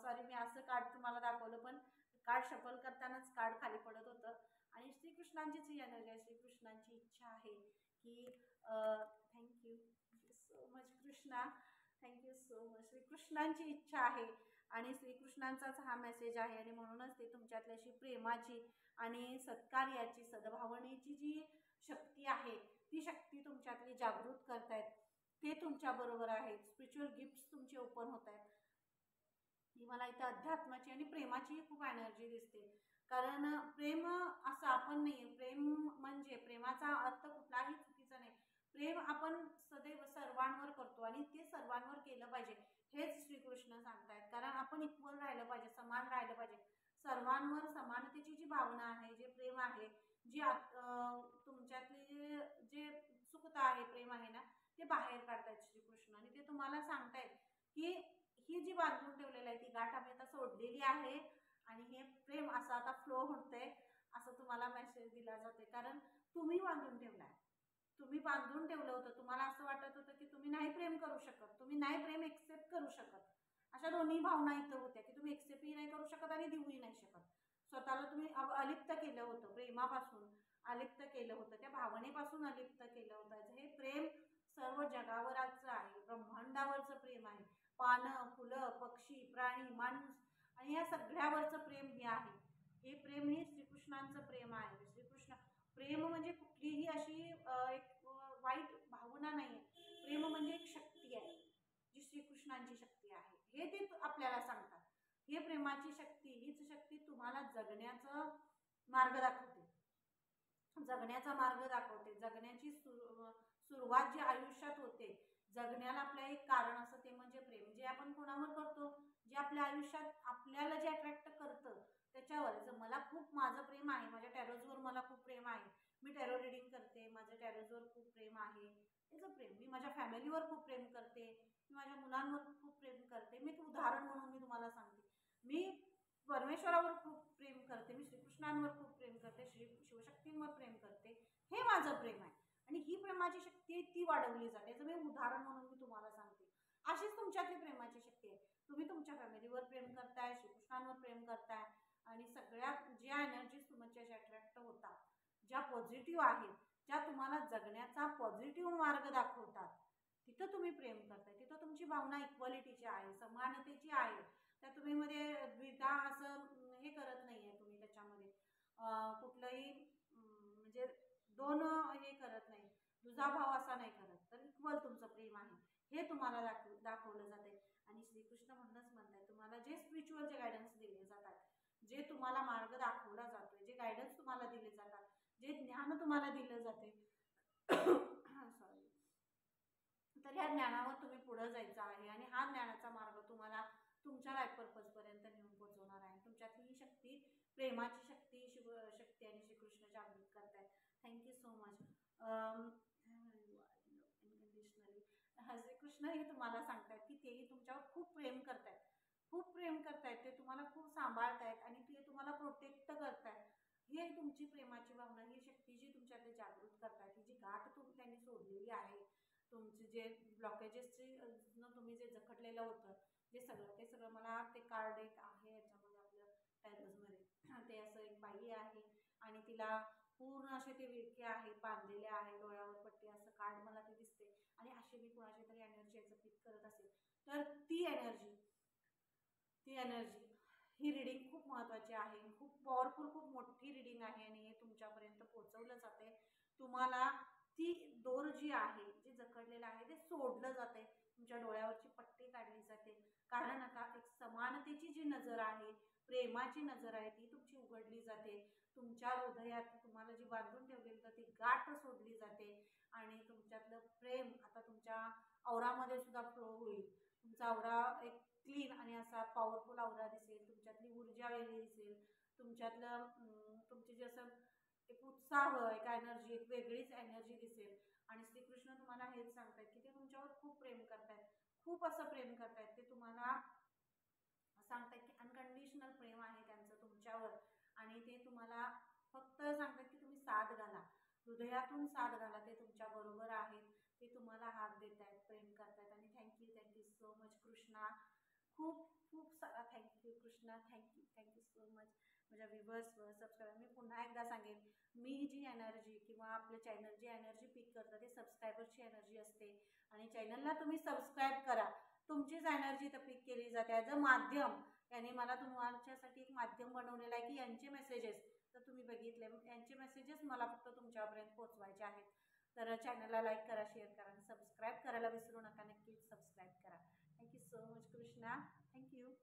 सॉरी, मी असं कार्ड तुम्हाला दाखवलं, पण कार्ड शफल करतानाच कार्ड खाली पडत होतं. आणि श्रीकृष्णांचीच ही एनर्जी आहे, श्रीकृष्णांची इच्छा आहे की thank you. Thank you so much Krishna. Thank you so much. श्रीकृष्णांची इच्छा आहे आणि श्रीकृष्णांचाच हा मेसेज आहे आणि म्हणूनच ते तुमच्यातली अशी प्रेमाची आणि सत्कार्याची सद्भावनेची जी शक्ती आहे ती शक्ती तुमच्यातली जागृत करतायत. ते तुमच्याबरोबर आहेत. स्पिरिच्युअल गिफ्ट्स तुमचे ओपन होत आहेत. ही मला इथे अध्यात्माची आणि प्रेमाची खूप एनर्जी दिसते. कारण प्रेम असं आपण नाही, प्रेम म्हणजे प्रेमाचा अर्थ कुठलाही चुकीचा नाही. प्रेम आपण सदैव सर्वांवर करतो आणि ते सर्वांवर केलं पाहिजे हेच श्रीकृष्ण सांगतायत. कारण आपण इक्वल राहिलं पाहिजे, समान राहिलं पाहिजे. सर्वांवर समानतेची जी भावना आहे, जे प्रेम आहे, जी तुमच्यातली जे उत्सुकता आहे, प्रेम आहे ना, ते बाहेर काढतायत श्रीकृष्ण. आणि ते तुम्हाला सांगतायत की ही जी बांधून ठेवलेली आहे ती गाठ आम्ही आता सोडलेली आहे आणि हे प्रेम असं आता फ्लो होतंय असं तुम्हाला मेसेज दिला जाते. कारण तुम्ही बांधून ठेवलाय, तुम्ही बांधून ठेवलं होतं. तुम्हाला असं वाटत होतं की तुम्ही नाही प्रेम करू शकत, तुम्ही नाही प्रेम एक्सेप्ट करू शकत. अशा दोन्ही भावना इथं होत्या की तुम्ही एक्सेप्टही नाही करू शकत आणि देऊही नाही शकत. स्वतःला तुम्ही अलिप्त केलं होतं, प्रेमापासून अलिप्त केलं होतं, त्या भावनेपासून अलिप्त केलं होतं. हे प्रेम सर्व जगावरचं आहे, ब्रह्मांडावरचं प्रेम आहे. पानं, फुलं, पक्षी, प्राणी, माणूस आणि या सगळ्यावरचं प्रेम हे आहे. हे प्रेम हे श्रीकृष्णांचं प्रेम आहे. श्रीकृष्ण प्रेम म्हणजे कुठलीही अशी एक वाईट भावना नाही. प्रेम म्हणजे एक शक्ती आहे, जी श्रीकृष्णांची शक्ती आहे. हे ते आपल्याला सांगतात. हे प्रेमाची शक्ती, हीच शक्ती तुम्हाला जगण्याचा मार्ग दाखवते, जगण्याचा मार्ग दाखवते. जगण्याची सुरुवात जी आयुष्यात होते, जगण्याला आपल्या एक कारण असं ते म्हणजे प्रेम. जे आपण कोणावर करतो, जे आपल्या आयुष्यात आपल्याला जे अट्रॅक्ट करतं त्याच्यावर. जर मला खूप माझं प्रेम आहे, माझ्या टॅरोजवर मला खूप प्रेम आहे, मी टॅरो रिडिंग करते, माझ्या टॅरोजवर खूप प्रेम आहे, त्याचं प्रेम. मी माझ्या फॅमिलीवर खूप प्रेम करते, मी माझ्या मुलांवर खूप प्रेम करते. मी उदाहरण म्हणून मी तुम्हाला सांगते, मी परमेश्वरावर खूप प्रेम करते, मी श्रीकृष्णांवर खूप प्रेम करते, शिवशक्तींवर प्रेम करते. हे माझं प्रेम आहे आणि ही प्रेमाची शक्ती ती वाढवली जाते. याचं मी उदाहरण म्हणून मी तुम्हाला सांगते. अशीच तुमच्यातली प्रेमाची शक्ती आहे. तुम्ही तुमच्या फॅमिलीवर प्रेम करताय, श्रीकृष्णांवर प्रेम करताय आणि सगळ्या ज्या एनर्जीज तुमच्याशी अट्रॅक्ट होतात, ज्या पॉझिटिव्ह आहेत, ज्या तुम्हाला जगण्याचा पॉझिटिव्ह मार्ग दाखवतात, तिथं तुम्ही प्रेम करताय. तिथं तुमची भावना इक्वलिटीची आहे, समानतेची आहे. त्या तुम्ही मध्ये द्विधा असं हे करत नाहीये तुम्ही त्याच्यामध्ये कुठलंही म्हणजे दोन हे करत नाही, दुजाभाव असा नाही करत. तर इक्वल तुमचं प्रेम आहे हे तुम्हाला दाखवलं जाते. आणि श्रीकृष्ण म्हणूनच म्हणताय तुम्हाला जे स्पिरिच्युअल जे गायडन्स दिले जातात, जे तुम्हाला मार्ग दाखवला जातोय, जे गायडन्स तुम्हाला दिले जातात, जे ज्ञान तुम्हाला दिलं जाते सॉरी, तर ह्या ज्ञानावर तुम्ही पुढे जायचं आहे आणि हा ज्ञानाचा मार्ग तुम्हाला तुमच्या लाईफ पर्पज पर्यंत नेऊन पोहोचवणार आहे. तुमच्यातली ही शक्ती, प्रेमाची शक्ती, शिवशक्ती आणि श्रीकृष्ण जागृत करतायत. Thank you so much. Unconditionally Shrikrishna हे तुम्हाला सांगतायत की तेही तुमच्यावर खूप प्रेम करतायत, खूप प्रेम करतायत. ते तुम्हाला खूप सांभाळतायत आणि ते तुम्हाला प्रोटेक्ट करतायत. हे तुमची प्रेमाची भावना, ही शक्ती जी तुमच्याकडे जागृत करतायत, ही जी गाठ त्यांनी सोडलेली आहे, तुमचे जे ब्लॉकेजेसची तुम्ही जे जखडलेलं होतं जे सगळं, ते सगळं मला ते कार्ड एक आहे याच्यामध्ये आपल्या टॅरोजमध्ये. ते असं एक बाई आहे आणि तिला पूर्ण असे ते विळखे आहे, बांधलेले आहे, डोळ्यावर पट्टी, असं कार्ड मला ते दिसते. आणि अशी मी कुणाची तरी एनर्जी याचं पिक करत असेल तर ती एनर्जी ही रिडिंग खूप महत्त्वाची आहे, खूप पॉवरफुल, खूप मोठी रिडिंग आहे आणि हे तुमच्यापर्यंत पोहोचवलं जाते. तुम्हाला ती दोर जी आहे, जे जखडलेलं आहे ते सोडलं जाते, तुमच्या डोळ्यावरची पट्टी काढली जाते. कारण आता एक समानतेची जी नजर आहे, प्रेमाची नजर आहे, ती तुमची उघडली जाते. तुमच्या हृदयात तुम्हाला जी बांधून ठेवलेली तर ती गाठ सोडली जाते आणि तुमच्यातलं प्रेम आता तुमच्या औरामध्ये सुद्धा फ्लो होईल. तुमचा औरा एक क्लीन आणि असा पॉवरफुल औरा दिसेल, तुमच्यातली ऊर्जा वेगळी दिसेल, तुमच्यातलं तुमची जसं एक उत्साह, एक एनर्जी, एक वेगळीच एनर्जी दिसेल. आणि श्रीकृष्ण तुम्हाला हेच सांगतायत की ते तुमच्यावर खूप प्रेम करतायत, खूप असं प्रेम करतायत. ते तुम्हाला सांगतायत की अनकंडिशनल प्रेम आहे त्यांचं तुमच्यावर आणि ते तुम्हाला फक्त सांगतात की तुम्ही साथ घाला, हृदयातून साथ घाला. ते तुमच्या बरोबर आहेत, ते तुम्हाला हात देत आहेत, प्रेम करतायत. आणि थँक्यू सो मच कृष्णा, खूप खूप सारा thank you Krishna, thank you so much. माझ्या व्ह्युअर्सवर, सबस्क्रायबर, मी पुन्हा एकदा सांगेन, मी जी एनर्जी किंवा आपलं चॅनल जी एनर्जी पिक करतं ते सबस्क्रायबरची एनर्जी असते आणि चॅनलला तुम्ही सबस्क्राईब करा. तुमचीच एनर्जी पिक केली जाते ॲज अ माध्यम. याने मला तुमच्यासाठी एक माध्यम बनवलेलं आहे की यांचे मेसेजेस तर तुम्ही बघितले, यांचे मेसेजेस मला फक्त तुमच्यापर्यंत पोहोचवायचे आहेत. तर चॅनलला लाईक करा, शेअर करा आणि सबस्क्राईब करायला विसरू नका. नक्कीच सबस्क्राईब करा. Thank you so much Krishna. Thank you.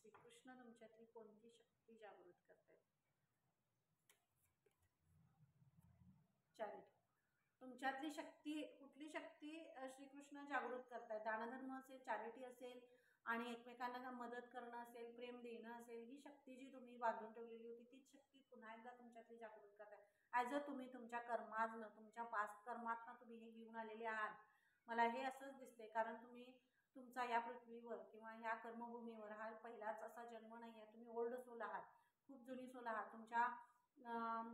Shri Krishna तुमच्यातली कोणती शक्ती जागृत करतायत? चॅरिटी. तुमच्यातली शक्ती, कुठली शक्ती श्रीकृष्ण जागृत करतायत? दानधर्म असेल, चॅरिटी असेल आणि एकमेकांना मदत करणं असेल, प्रेम देणं असेल, ही शक्ती जी तुम्ही बांधून ठेवलेली होती तीच शक्ती पुन्हा एकदा तुमच्यातली जागृत करताय. ॲज अ तुम्ही तुमच्या कर्मातनं, तुमच्या पास्ट कर्मातनं तुम्ही हे घेऊन आलेले आहात. मला हे असंच दिसते, कारण तुम्ही तुमचा या पृथ्वीवर किंवा ह्या कर्मभूमीवर हा पहिलाच असा जन्म नाही आहे. तुम्ही ओल्ड सोल आहात, खूप जुनी सोल आहात. तुमच्या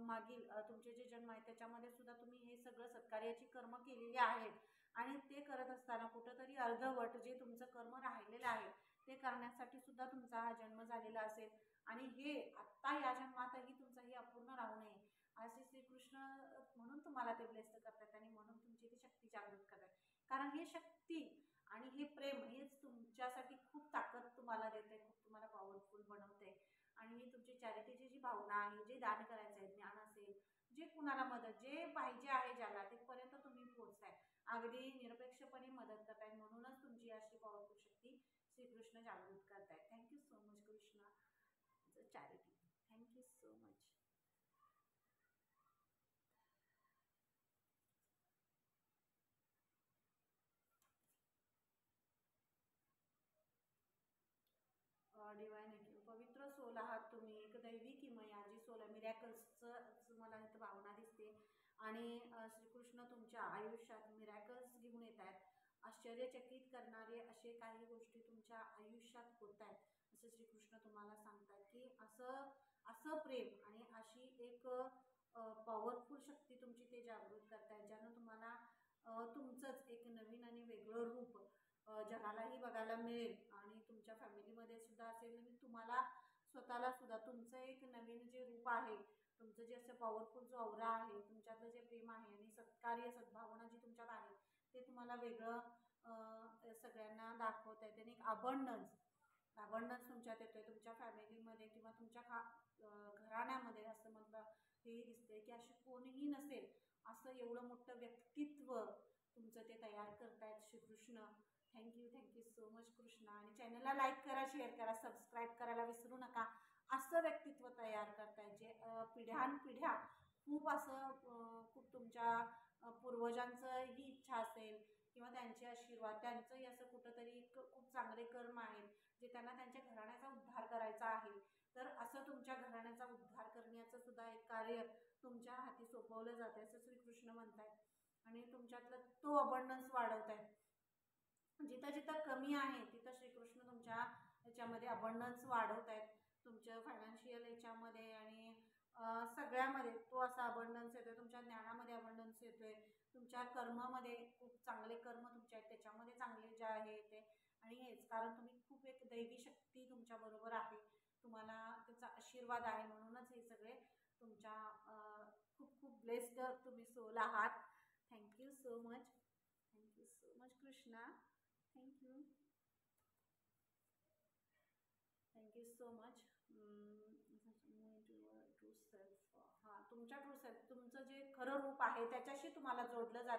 मागील तुमचे जे जन्म आहेत त्याच्यामध्ये सुद्धा तुम्ही हे सगळं सत्कार्याची कर्म केलेली आहेत आणि ते करत असताना कुठंतरी अर्धवट जे तुमचं कर्म राहिलेलं आहे ते करण्यासाठी सुद्धा तुमचा हा जन्म झालेला असेल आणि हे आत्ता या जन्मातही तुमचं हे अपूर्ण राहू नये असे श्रीकृष्ण म्हणून तुम्हाला ते ब्लेस्ड करतात आणि म्हणून तुमची ती शक्ती जागृत करतात. कारण ही शक्ती आणि हे प्रेम हेच तुमच्यासाठी खूप ताकद तुम्हाला देते, खूप तुम्हाला पॉवरफुल बनवते. आणि तुमची चॅरिटीची जी भावना आहे, जे दान करायचं आहे, ज्ञान असेल, जे कुणाला मदत जे पाहिजे आहे ज्याला तिथपर्यंत तुम्ही पोहोचताय, अगदी निरपेक्षपणे मदत करताय. म्हणूनच तुमची अशी पॉवरफुल शक्ती श्रीकृष्ण जागृत करतायत. Thank you so much Krishna. Charity. Thank you so much. Divine आहे. पवित्र सोल आहात तुम्ही, एक दैवी किमया जी सोल मिरॅकल्सचं मला इथं भावना दिसते आणि श्रीकृष्ण तुमच्या आयुष्यात मिरॅकल्स घेऊन येत आहेत. आश्चर्यचकित करणारे असे काही गोष्टी तुमच्या आयुष्यात होत आहेत असं श्रीकृष्ण तुम्हाला सांगतात की असं असं प्रेम आणि अशी एक पॉवरफुल शक्ती तुमची ते जागृत करतायत ज्यानं तुम्हाला तुमचंच एक नवीन आणि वेगळं रूप जगालाही बघायला मिळेल आणि तुमच्या फॅमिलीमध्ये सुद्धा असेल आणि तुम्हाला स्वतःला सुद्धा तुमचं एक नवीन जे रूप आहे, तुमचं जे असं पॉवरफुल जो औरा आहे, तुमच्यातलं जे प्रेम आहे आणि सत्कार्य सद्भावना जी तुमच्यात आहे ते तुम्हाला वेगळं सगळ्यांना दाखवत आहे. त्याने एक अबंडन्स तुमच्यात येतोय, तुमच्या फॅमिलीमध्ये किंवा तुमच्या घराण्यामध्ये असं म्हटलं हेही दिसतंय की असे कोणीही नसेल असं एवढं मोठं व्यक्तित्व तुमचं ते तयार करतायत Shrikrishna. Thank you so much Krishna. आणि चॅनलला लाईक करा, शेअर करा, सबस्क्राईब करायला विसरू नका. असं व्यक्तित्व तयार करताय जे पिढ्यानपिढ्या खूप असं खूप तुमच्या पूर्वजांचं ही इच्छा असेल किंवा त्यांचे आशीर्वाद, त्यांचंही असं कुठंतरी खूप चांगले कर्म आहेत जे त्यांना त्यांच्या घराण्याचा उद्धार करायचा आहे. तर असं तुमच्या घराण्याचा उद्धार करण्याचं सुद्धा एक कार्य तुमच्या हाती सोपवलं जाते असं श्रीकृष्ण म्हणतायत आणि तुमच्यातलं तो अबंडन्स वाढवतायत. जिथं जिथं कमी आहे तिथं श्रीकृष्ण तुमच्या ह्याच्यामध्ये अबंडन्स वाढवत आहेत. तुमच्या फायनान्शियल ह्याच्यामध्ये आणि सगळ्यामध्ये तो असा अबंडन्स येतोय. तुमच्या ज्ञानामध्ये अबंडन्स येतोय, तुमच्या कर्मामध्ये खूप चांगले कर्म तुमच्या आहेत त्याच्यामध्ये चांगले जे आहे येते आणि हेच कारण तुम्ही खूप एक दैवी शक्ती तुमच्याबरोबर आहे, तुम्हाला त्याचा आशीर्वाद आहे. म्हणूनच हे सगळे तुमच्या खूप खूप ब्लेस्ड तुम्ही सोल आहात. Thank you so much. Thank you so much Krishna. Thank you so much. True self. हां, तुमच्या ट्रू सेल्फ तुमचं जे खरं रूप आहे त्याच्याशी तुम्हाला जोडलं जात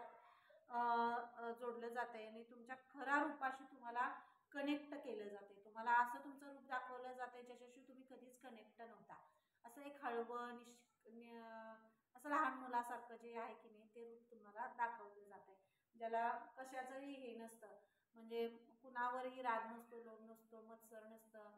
आहे आणि तुमच्या खऱ्या रूपाशी तुम्हाला कनेक्ट केलं जाते. तुम्हाला असं तुमचं रूप दाखवलं जाते ज्याच्याशी तुम्ही कधीच कनेक्ट नव्हता. असं एक हळवं असं लहान मुलासारखं जे आहे की नाही ते रूप तुम्हाला दाखवलं जात आहे, ज्याला कशाचंही हे नसतं. म्हणजे कुणावरही राग नसतो, लोभ नसतो, मत्सर नसतं,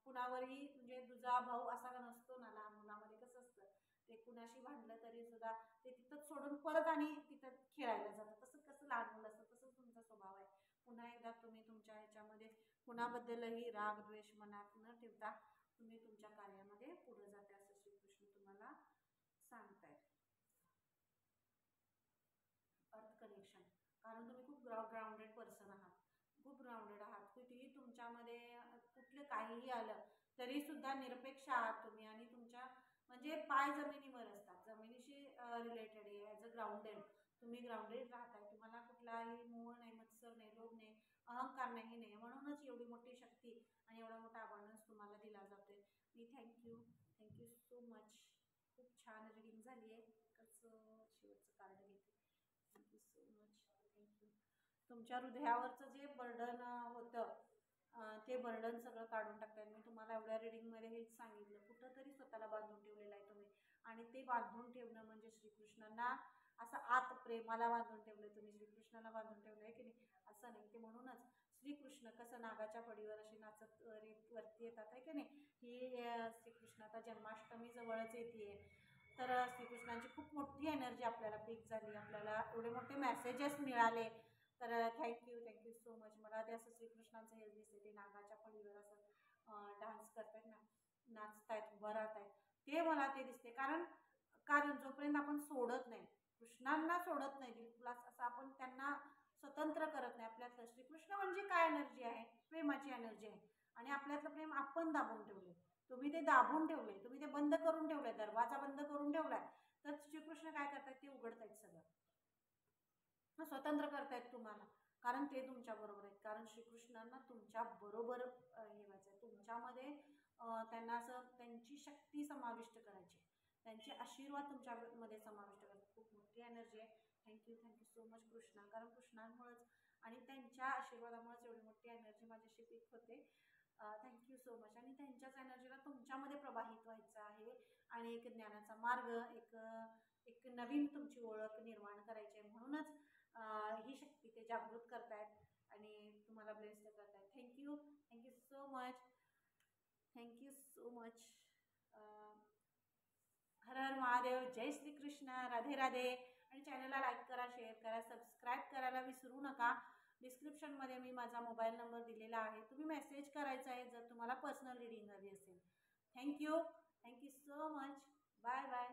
कुणावरही म्हणजे दुजा भाऊ असा नसतो ना. लहान मुलामध्ये कसं असतं ते कुणाशी भांडलं तरी सुद्धा ते तिथंच सोडून परत आणि तिथं खेळायला जातं. तसं कसं लहान मुलं असतं तसंच तुमचा स्वभाव आहे. पुन्हा एकदा तुम्ही तुमच्या ह्याच्यामध्ये कुणाबद्दलही राग द्वेष मनात न ठेवता तुम्ही तुमच्या कार्यामध्ये पुढे जाते असं श्रीकृष्ण तुम्हाला सांगतायत. अर्थ कनेक्शन. कारण तुम्ही खूप ग्राउंडेड पर्सन आहात, खूप ग्राउंडेड आहात. कितीही तुमच्यामध्ये कुठलं काहीही आलं तरी सुद्धा निरपेक्ष आहात तुम्ही आणि तुमच्या म्हणजे पाय जमिनीवर असतात. जमिनीशी रिलेटेड आहे, ॲज अ ग्राउंडेड. तुम्ही ग्राउंडेड राहताय, तुम्हाला कुठलाही मोह नाही, मत्सर नाही, लोभ नाही, अहंकार नाही, नाही. म्हणूनच एवढी मोठी शक्ती आणि एवढा मोठा अबंडन्स तुम्हाला दिला जातोय. मी थँक्यू सो मच. खूप छान रिडिंग झाली आहे. कसं शेवटचं कार्ड घेते. Thank you so much. थँक्यू. तुमच्या हृदयावरचं जे बर्डन होतं ते बर्डन सगळं काढून टाकताय. मी तुम्हाला एवढ्या रिडिंगमध्ये हेच सांगितलं, कुठंतरी स्वतःला बांधून ठेवलेलं आहे तुम्ही. आणि ते बांधून ठेवणं म्हणजे श्रीकृष्णांना असं आत प्रेमाला बांधून ठेवलं तुम्ही, श्रीकृष्णाला बांधून ठेवलं आहे की नाही, असं नाही. ते म्हणूनच श्रीकृष्ण कसं नागाच्या फडीवर असे नाचत वरती येतात आहे की नाही, ही श्रीकृष्ण आता जन्माष्टमी जवळच येते. तर श्रीकृष्णांची खूप मोठी एनर्जी आपल्याला पीक झाली, आपल्याला एवढे मोठे मेसेजेस मिळाले. तर थँक्यू सो मच. मला ते असं श्रीकृष्णांचं हे दिसते, ते नागाच्या फळीवर असं डान्स करतायत ना, नाचतायत, उभं राहतायत, ते मला ते दिसते. कारण जोपर्यंत आपण सोडत नाही, कृष्णांना सोडत नाही, प्लस असं आपण त्यांना स्वतंत्र करत नाही आपल्यातलं. श्रीकृष्ण म्हणजे काय एनर्जी आहे? प्रेमाची एनर्जी आहे. आणि आपल्यातलं प्रेम आपण दाबून ठेवले. तुम्ही ते दाबून ठेवले, तुम्ही ते बंद करून ठेवले, दरवाजा बंद करून ठेवलाय. तर श्रीकृष्ण काय करतायत? ते उघडतायत सगळं, स्वतंत्र करतायत तुम्हाला. कारण ते तुमच्या बरोबर आहेत. कारण श्रीकृष्णांना तुमच्या बरोबर हे व्हायचं, तुमच्यामध्ये त्यांना असं त्यांची शक्ती समाविष्ट करायची, त्यांचे आशीर्वाद तुमच्यामध्ये समाविष्ट करायचे. खूप मोठी एनर्जी आहे. Thank you so much Krishna. कारण कृष्णांमुळेच आणि त्यांच्या आशीर्वादामुळेच एवढी मोठी एनर्जी माझ्याशी पीक होते. Thank you so much. आणि त्यांच्याच एनर्जीला तुमच्यामध्ये प्रवाहित व्हायचं आहे आणि एक ज्ञानाचा मार्ग, एक नवीन तुमची ओळख निर्माण करायची आहे. म्हणूनच ही शक्ती ते जागृत करतायत आणि तुम्हाला ब्लेस्ड करतायत. Thank you so much. So much. Har Har Mahadev. जय श्रीकृष्ण. राधे राधे. आणि चॅनलला लाईक करा, शेअर करा, सबस्क्राईब करायला विसरू नका. डिस्क्रिप्शनमध्ये मी माझा मोबाईल नंबर दिलेला आहे, तुम्ही मेसेज करायचा आहे जर तुम्हाला पर्सनल रीडिंग हवी असेल. Thank you so much. Bye bye.